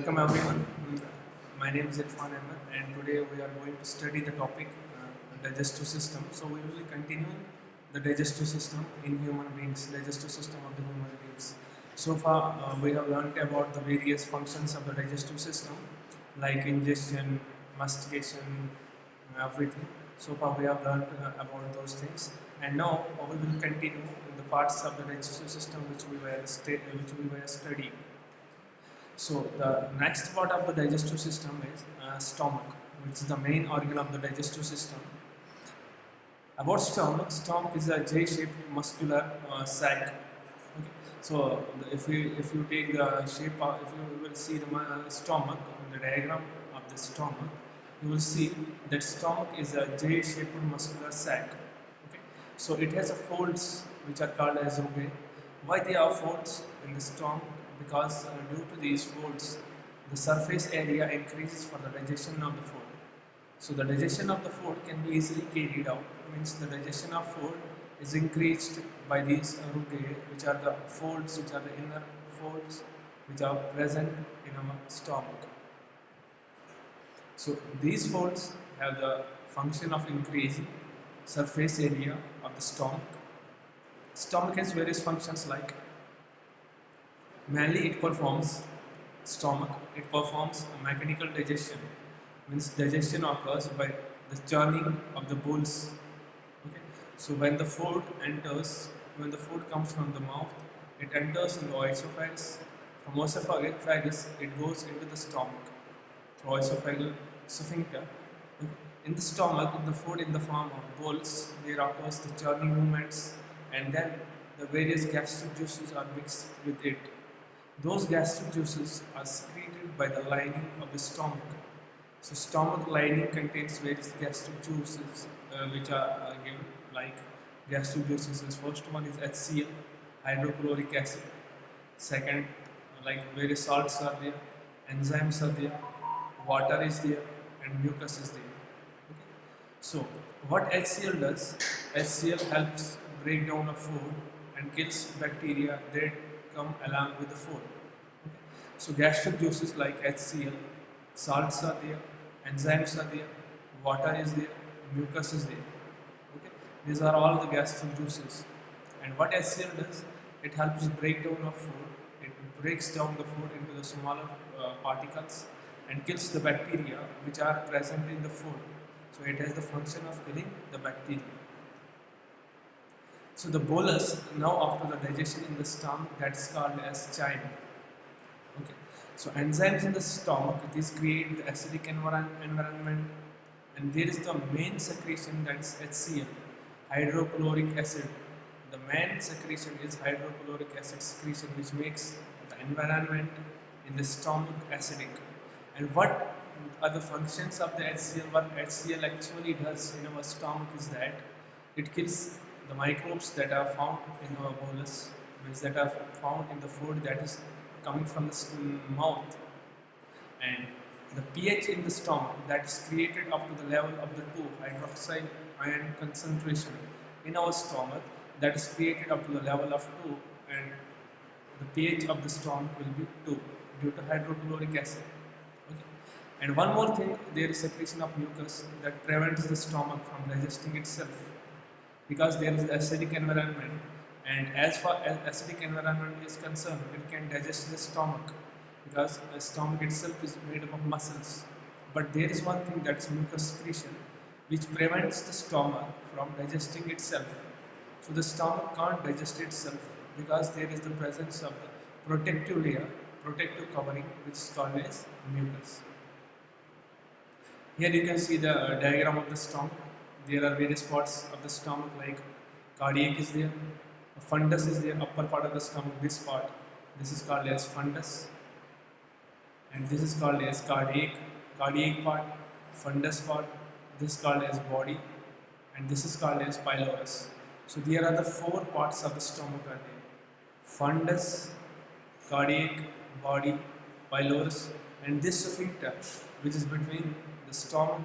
Welcome everyone. My name is Irfan Ahmed and today we are going to study the topic digestive system. So we will continue the digestive system in human beings, digestive system of the human beings. So far we have learned about the various functions of the digestive system like ingestion, mastication, everything. So far we have learned about those things, and now we will continue with the parts of the digestive system which we were studying. So the next part of the digestive system is stomach, which is the main organ of the digestive system. About stomach is a J-shaped muscular sac. Okay. So if you take the shape of, if you will see the stomach, the diagram of the stomach, you will see that stomach is a J-shaped muscular sac. Okay. So it has a folds which are called as rugae. Why they are folds in the stomach? Because due to these folds, the surface area increases for the digestion of the food. So the digestion of the food can be easily carried out. Means the digestion of food is increased by these rugae, which are the folds, which are the inner folds, which are present in our stomach. So these folds have the function of increasing surface area of the stomach. Stomach has various functions like mainly it performs mechanical digestion, means digestion occurs by the churning of the bowels. Okay. So when the food comes from the mouth, it enters into esophagus. From esophagus, it goes into the stomach through esophageal sphincter. Okay. In the stomach, the food in the form of bowls, there occurs the churning movements, and then the various gastric juices are mixed with it. Those gastric juices are secreted by the lining of the stomach. So stomach lining contains various gastric juices which are given, like gastric juices. The first one is HCl, hydrochloric acid. Second, like various salts are there, enzymes are there, water is there, and mucus is there. Okay. So what HCl does? HCl helps break down a food and kills bacteria that come along with the food. Okay. So gastric juices like HCl, salts are there, enzymes are there, water is there, mucus is there. Okay. These are all the gastric juices. And what HCl does? It helps break down of food. It breaks down the food into the smaller particles and kills the bacteria which are present in the food. So it has the function of killing the bacteria. So the bolus, now after the digestion in the stomach, that's called as chyme. Okay. So enzymes in the stomach, these create the acidic environment, and there is the main secretion, that is HCl, hydrochloric acid. The main secretion is hydrochloric acid secretion, which makes the environment in the stomach acidic. And what are the functions of the HCl? What HCl actually does in our stomach is that it kills the microbes that are found in our bolus, means that are found in the food that is coming from the mouth. And the pH in the stomach, that is created up to the level of the 2 hydroxide ion concentration in our stomach, that is created up to the level of 2, and the pH of the stomach will be 2 due to hydrochloric acid. Okay. And one more thing, there is secretion of mucus that prevents the stomach from digesting itself, because there is the acidic environment, and as far as acidic environment is concerned, it can digest the stomach, because the stomach itself is made up of muscles. But there is one thing, that's mucus secretion, which prevents the stomach from digesting itself. So the stomach can't digest itself because there is the presence of the protective layer, protective covering, which is called as mucus. Here you can see the diagram of the stomach. There are various parts of the stomach, like cardiac is there, fundus is there, upper part of the stomach, this part, this is called as fundus, and this is called as cardiac part, fundus part, this is called as body, and this is called as pylorus. So there are the 4 parts of the stomach are there: fundus, cardiac, body, pylorus, and this sphincter, which is between the stomach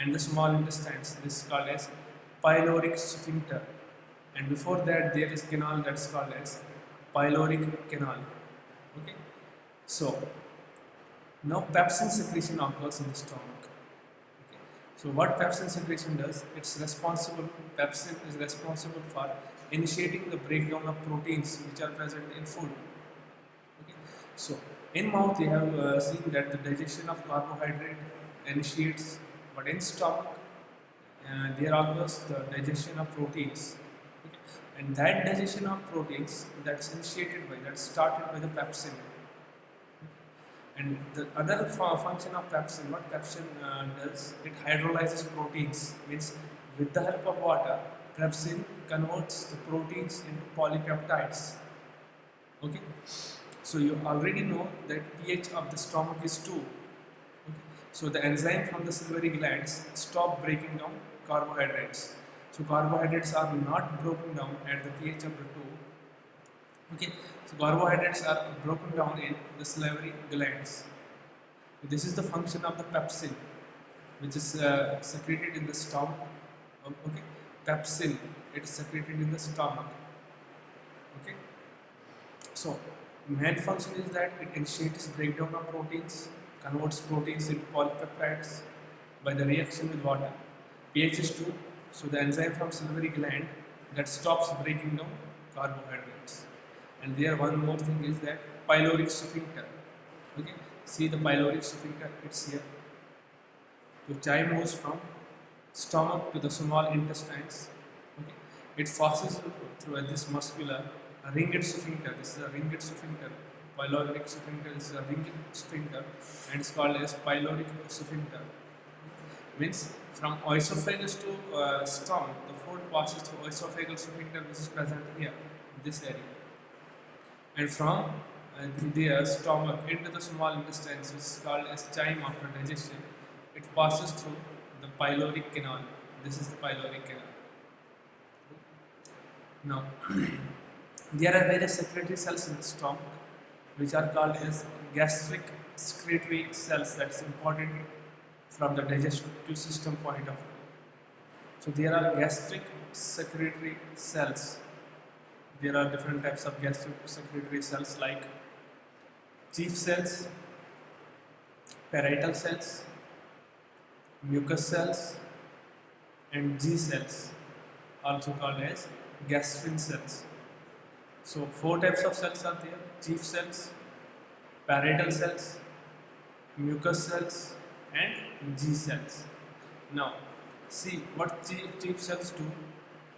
and the small intestines, this is called as pyloric sphincter. And before that there is canal, that's called as pyloric canal. Okay. So Now pepsin secretion occurs in the stomach. Okay. So what pepsin secretion does, pepsin is responsible for initiating the breakdown of proteins which are present in food. Okay. So in mouth you have seen that the digestion of carbohydrate initiates, but in stomach there occurs the digestion of proteins. Okay. And that digestion of proteins that's initiated by, that started by the pepsin. And the other function of pepsin, what pepsin does, it hydrolyzes proteins. Means with the help of water, pepsin converts the proteins into polypeptides. Okay. So you already know that pH of the stomach is 2. Okay. So the enzyme from the salivary glands stop breaking down carbohydrates. So carbohydrates are not broken down at the pH of the 2. Okay, so carbohydrates are broken down in the salivary glands. This is the function of the pepsin, which is secreted in the stomach. Okay, pepsin, it is secreted in the stomach. Okay, so main function is that it initiates breakdown of proteins, converts proteins into polypeptides by the reaction with water. pH is 2, so the enzyme from salivary gland that stops breaking down carbohydrates. And there one more thing is that pyloric sphincter. Okay, see the pyloric sphincter, it's here. The chyme moves from stomach to the small intestines. Okay, it passes through this muscular ringed sphincter. This is a ringed sphincter. Pyloric sphincter is a ringed sphincter, and it's called as pyloric sphincter. Means from esophagus to stomach, the food passes through esophageal sphincter, which is present here, in this area. And from the stomach into the small intestines, which is called as chyme after digestion, it passes through the pyloric canal. This is the pyloric canal. Now, there are various secretory cells in the stomach, which are called as gastric secretory cells. That's important from the digestive system point of view. So there are gastric secretory cells. There are different types of gastric secretory cells like chief cells, parietal cells, mucus cells, and G cells, also called as gastrin cells. So 4 types of cells are there: chief cells, parietal cells, mucus cells, and G cells. Now, see what chief cells do.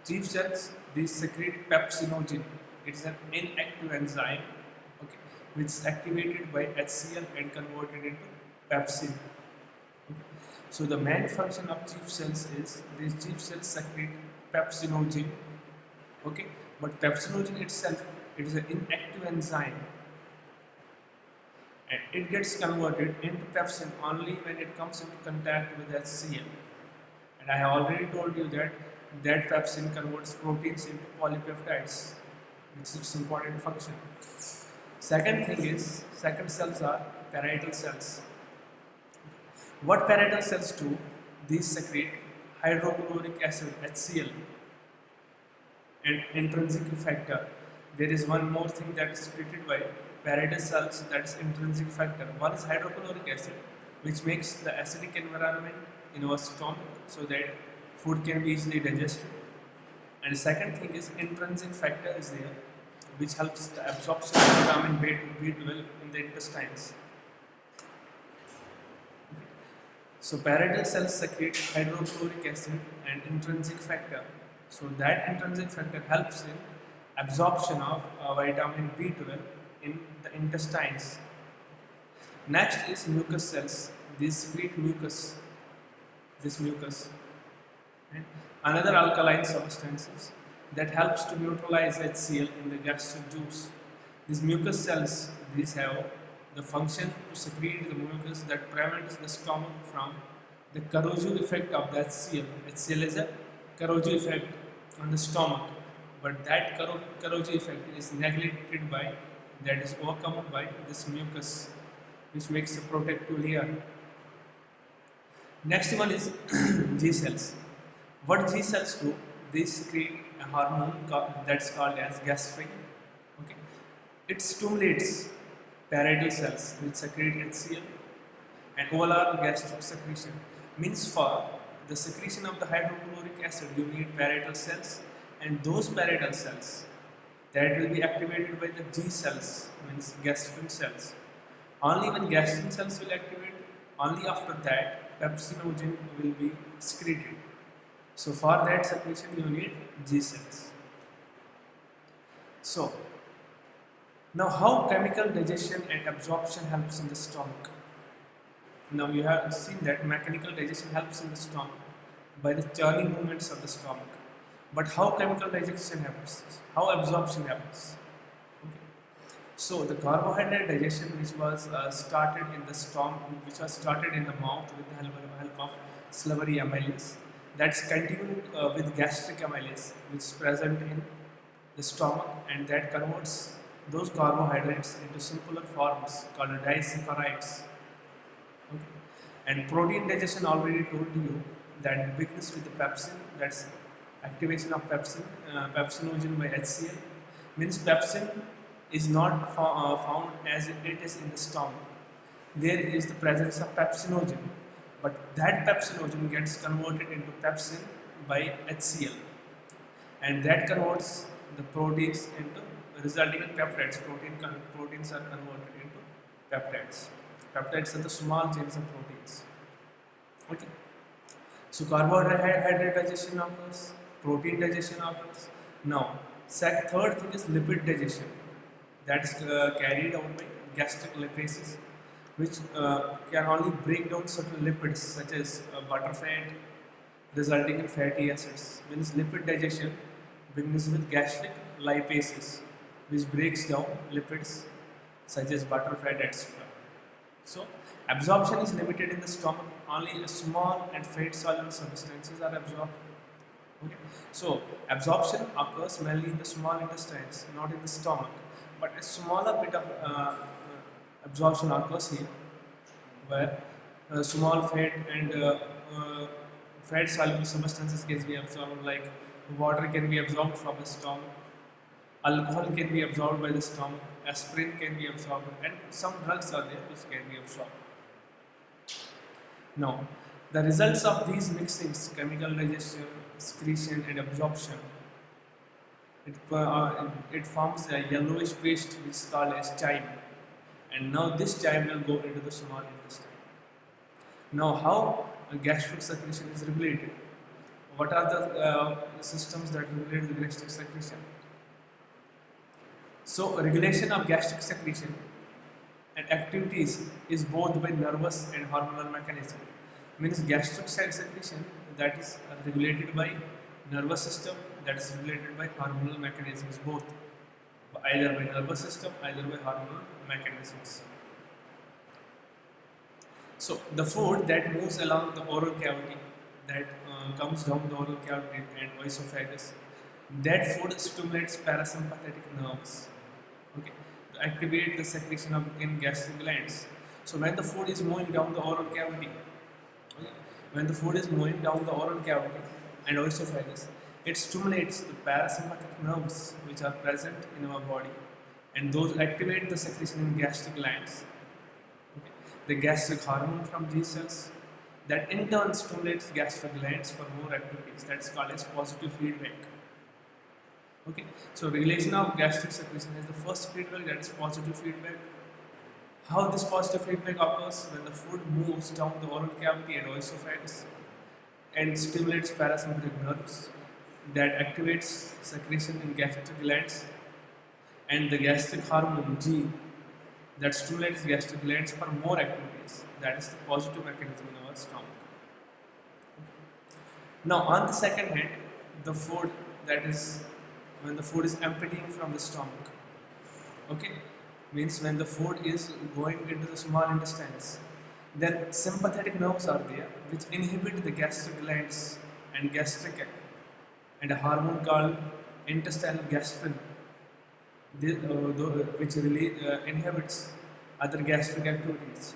Chief cells, they secrete pepsinogen. It is an inactive enzyme, okay, which is activated by HCl and converted into pepsin. Okay. So the main function of chief cells is these chief cells secrete pepsinogen. Okay, but pepsinogen itself, it is an inactive enzyme, and it gets converted into pepsin only when it comes into contact with HCl. And I have already told you that pepsin converts proteins into polypeptides, which is its important function. Second cells are parietal cells. What parietal cells do? These secrete hydrochloric acid (HCl) and intrinsic factor. There is one more thing that is secreted by parietal cells, that is intrinsic factor. One is hydrochloric acid, which makes the acidic environment in our stomach so that food can be easily digested. And second thing is intrinsic factor is there, which helps the absorption of vitamin B12 in the intestines. So parietal cells secrete hydrochloric acid and intrinsic factor. So that intrinsic factor helps in absorption of vitamin B12 in the intestines. Next is mucus cells. These secrete mucus. This mucus. And another alkaline substances that helps to neutralize HCl in the gastric juice. These mucus cells, these have the function to secrete the mucus that prevents the stomach from the corrosive effect of the HCl. HCl is a corrosive effect on the stomach, but that corrosive effect is neglected by, that is overcome by this mucus, which makes a protective layer. Next one is G cells. What G cells do? They secrete a hormone that's called as gastrin. Okay, it stimulates parietal cells which secrete HCl, and overall gastric secretion. Means for the secretion of the hydrochloric acid, you need parietal cells, and those parietal cells that will be activated by the G cells, means gastrin cells. Only when gastrin cells will activate, only after that pepsinogen will be secreted. So for that secretion you need G cells. So now how chemical digestion and absorption helps in the stomach. Now you have seen that mechanical digestion helps in the stomach by the churning movements of the stomach. But how chemical digestion happens? How absorption happens? Okay. So the carbohydrate digestion, which was started in the stomach, which was started in the mouth with the help of salivary amylase, that's continued with gastric amylase, which is present in the stomach, and that converts those carbohydrates into simpler forms called disaccharides. Okay. And protein digestion, already told you that begins with the pepsin, that's activation of pepsin, pepsinogen by HCl. Means pepsin is not found as it is in the stomach. There is the presence of pepsinogen, but that pepsinogen gets converted into pepsin by HCl, and that converts the proteins into, resulting in peptides. Proteins are converted into peptides. Peptides are the small chains of proteins. Okay. So carbohydrate digestion occurs, protein digestion occurs. Now, third thing is lipid digestion. That is carried out by gastric lipases, which can only break down certain lipids such as butter fat, resulting in fatty acids. Means lipid digestion begins with gastric lipases, which breaks down lipids such as butter fat, etc. So absorption is limited in the stomach. Only small and fat-soluble substances are absorbed. Okay. So absorption occurs mainly in the small intestines, not in the stomach. But a smaller bit of absorption occurs here, where small fat and fat-soluble substances can be absorbed, like water can be absorbed from the stomach, alcohol can be absorbed by the stomach, aspirin can be absorbed, and some drugs are there which can be absorbed. Now, the results of these mixings, chemical digestion, excretion, and absorption, it forms a yellowish paste which is called as chyme. And now this chyme will go into the small intestine. Now, how gastric secretion is regulated? What are the systems that regulate the gastric secretion? So, regulation of gastric secretion and activities is both by nervous and hormonal mechanism. Means gastric secretion, that is regulated by nervous system, that is regulated by hormonal mechanisms, both either by nervous system, either by hormonal mechanisms. So the food that moves along the oral cavity, that comes down the oral cavity and esophagus, that food stimulates parasympathetic nerves. Okay, to activate the secretion of in gastric glands. So when the food is moving down the oral cavity, okay, when the food is moving down the oral cavity and esophagus, it stimulates the parasympathetic nerves which are present in our body, and those activate the secretion in gastric glands. Okay. The gastric hormone from G cells, that in turn stimulates gastric glands for more activities. That's called as positive feedback. Okay, so regulation of gastric secretion has the first feedback, that is positive feedback. How this positive feedback occurs? When the food moves down the oral cavity and esophagus and stimulates parasympathetic nerves, that activates secretion in gastric glands, and the gastric hormone G, that stimulates gastric glands for more activities. That is the positive mechanism in our stomach. Now, on the second hand, the food, that is when the food is emptying from the stomach, okay, means when the food is going into the small intestines, then sympathetic nerves are there which inhibit the gastric glands and gastric, and a hormone called intestinal gastrin, which really inhibits other gastric activities.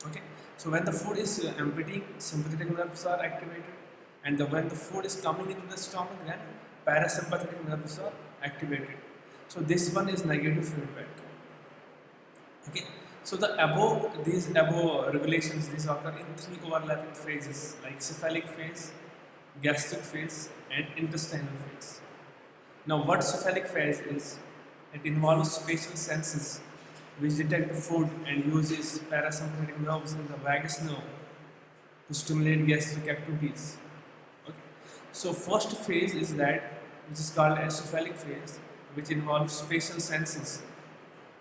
Okay, so when the food is emptying, sympathetic nerves are activated, and when the food is coming into the stomach, then parasympathetic nerves are activated. So this one is negative feedback. Okay, So these above regulations, these occur in three overlapping phases like cephalic phase, gastric phase, and intestinal phase. Now, what cephalic phase is? It involves spatial senses which detect food and uses parasympathetic nerves in the vagus nerve to stimulate gastric activities. Okay. So, first phase is that which is called as cephalic phase, which involves spatial senses,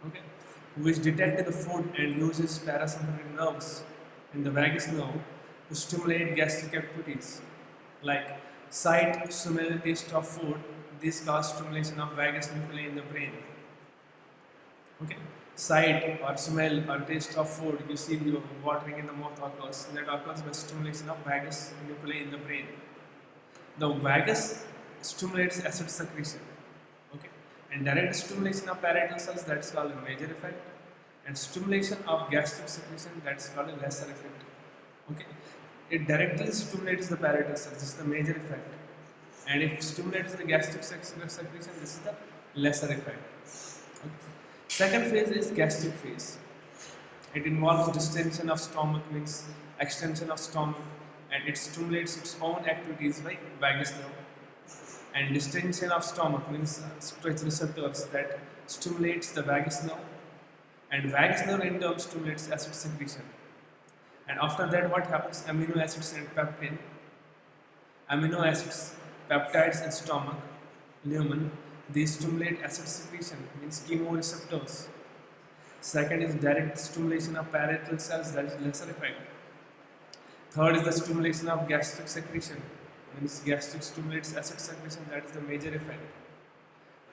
okay, which detect the food and uses parasympathetic nerves in the vagus nerve to stimulate gastric activities like sight, smell, taste of food. This cause stimulation of vagus nuclei in the brain. Okay, sight or smell or taste of food, you see your watering in the mouth occurs. That occurs by stimulation of vagus nuclei in the brain. The vagus stimulates acid secretion. Okay, and direct stimulation of parietal cells, that's called a major effect, and stimulation of gastric secretion, that's called a lesser effect. Okay, it directly stimulates the parietal cells, this is the major effect, and if it stimulates the gastric secretion, this is the lesser effect. Okay. Second phase is gastric phase. It involves distension of stomach, means extension of stomach, and it stimulates its own activities by vagus nerve. And distension of stomach means stretch receptors that stimulates the vagus nerve, and vagus nerve in turn stimulates acid secretion. And after that, what happens? Amino acids and peptine. Amino acids, peptides in stomach, lumen, they stimulate acid secretion, means chemoreceptors. Second is direct stimulation of parietal cells, that is lesser effect. Third is the stimulation of gastric secretion, means gastric stimulates acid secretion, that is the major effect.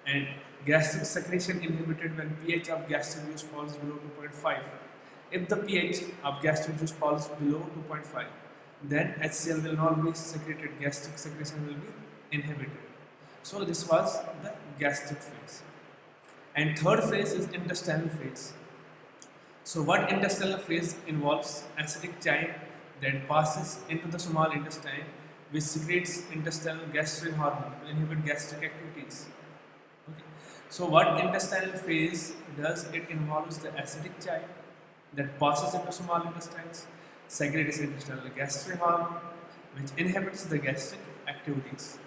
And gastric secretion inhibited when pH of gastric juice falls below 2.5. If the pH of gastric juice falls below 2.5, then HCl will not be secreted, gastric secretion will be inhibited. So this was the gastric phase. And third phase is intestinal phase. So what intestinal phase involves? Acidic chyme that passes into the small intestine, which secretes intestinal gastrin hormone to inhibit gastric activities. Okay. So what intestinal phase does? It involves the acidic chyme that passes into small intestines, secretes intestinal gastrin hormone, which inhibits the gastric activities.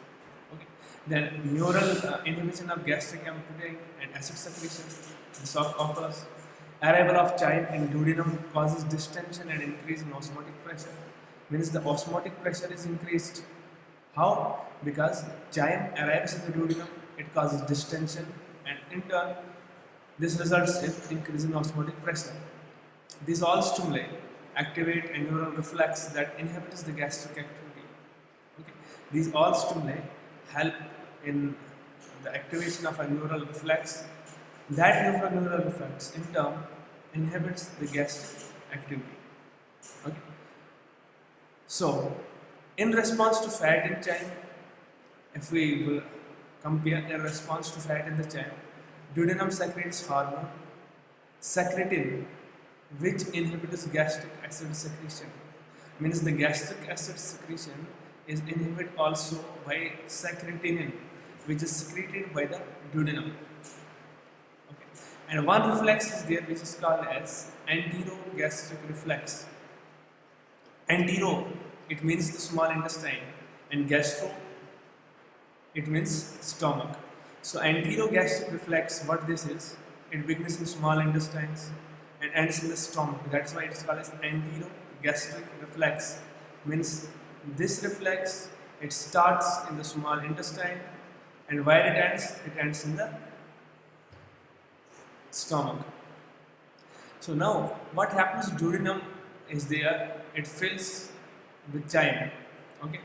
Okay. Then neural inhibition of gastric emptying and acid secretion. This occurs. Arrival of chyme in duodenum causes distension and increase in osmotic pressure. Means the osmotic pressure is increased. How? Because chyme arrives in the duodenum, it causes distension, and in turn, this results in increase in osmotic pressure. These all stimuli activate a neural reflex that inhibits the gastric activity. Okay. These all stimuli help in the activation of a neural reflex. That neural reflex in turn inhibits the gastric activity. Okay. So, in response to fat in chyme, if we will compare in response to fat in the chyme, duodenum secretes hormone secretin, which inhibits gastric acid secretion. Means the gastric acid secretion is inhibited also by secretin, which is secreted by the duodenum. Okay. And one reflex is there which is called as enterogastric reflex. Entero, it means the small intestine, and gastro, it means stomach. So enterogastric reflex, what this is? It begins in small intestines and ends in the stomach. That's why it is called as enterogastric reflex. Means this reflex, it starts in the small intestine, and where it ends in the stomach. So now, what happens? Duodenum is there, it fills with chyme. Okay.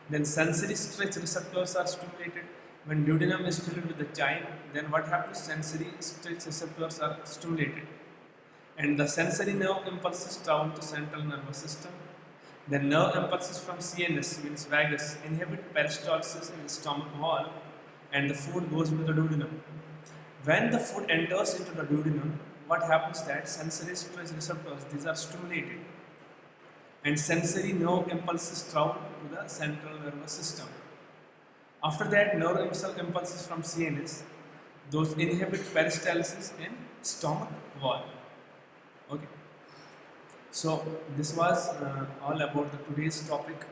Then sensory stretch receptors are stimulated. When duodenum is filled with the chyme, then what happens? Sensory stretch receptors are stimulated, and the sensory nerve impulses travel to central nervous system. The nerve impulses from CNS, means vagus, inhibit peristalsis in the stomach wall, and the food goes into the duodenum. When the food enters into the duodenum, what happens? That sensory stretch receptors, these are stimulated, and sensory nerve impulses travel to the central nervous system. After that, nerve impulses from CNS, those inhibit peristalsis in stomach wall. Okay. So this was all about the today's topic.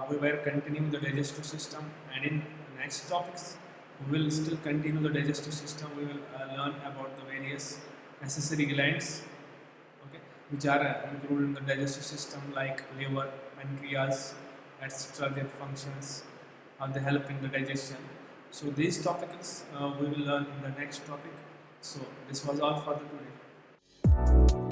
We were continuing the digestive system, and in next topics we will still continue the digestive system. We will learn about the various accessory glands, okay, which are included in the digestive system, like liver, pancreas, etc. Their functions, how they help in the digestion. So these topics we will learn in the next topic. So this was all for the today.